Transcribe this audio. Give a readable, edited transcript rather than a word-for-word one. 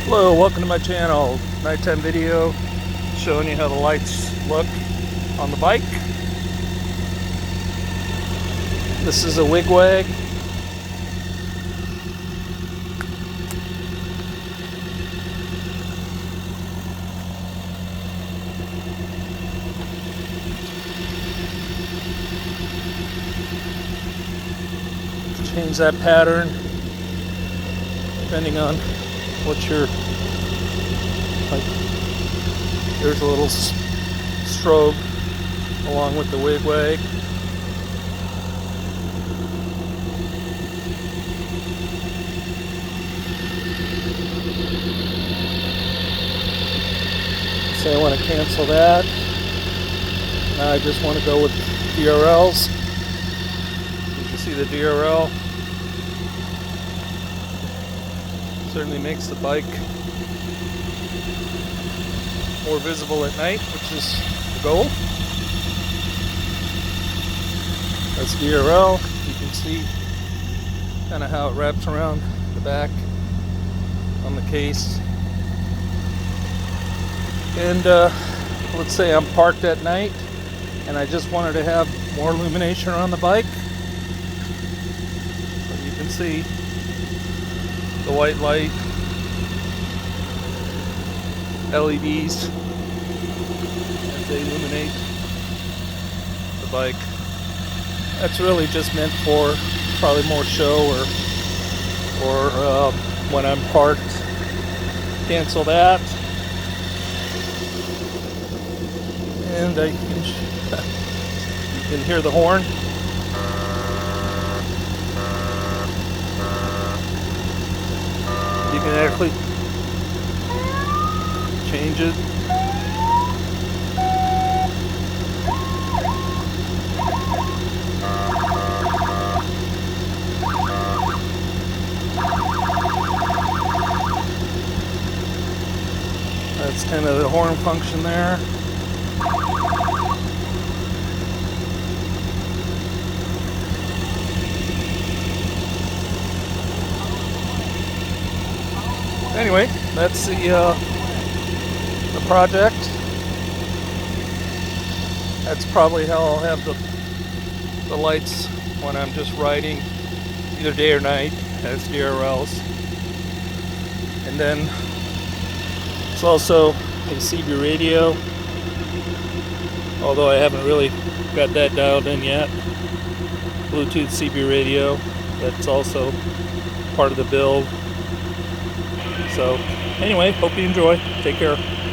Hello, welcome to my channel. Nighttime video showing you how the lights look on the bike. This is a wigwag. Change that pattern depending on what your, like, there's a little strobe along with the wigwag. Say I want to cancel that. Now I just want to go with DRLs. You can see the DRL certainly makes the bike more visible at night, which is the goal. That's DRL. You can see kind of how it wraps around the back on the case. And let's say I'm parked at night and I just wanted to have more illumination around the bike. So you can see the white light, LEDs as they illuminate the bike. That's really just meant for probably more show or when I'm parked. Cancel that, and you can hear the horn. You can actually change it. That's kind of the horn function there. Anyway, that's the project. That's probably how I'll have the lights when I'm just riding, either day or night, as DRLs. And then it's also a CB radio, although I haven't really got that dialed in yet. Bluetooth CB radio, that's also part of the build. So anyway, hope you enjoy. Take care.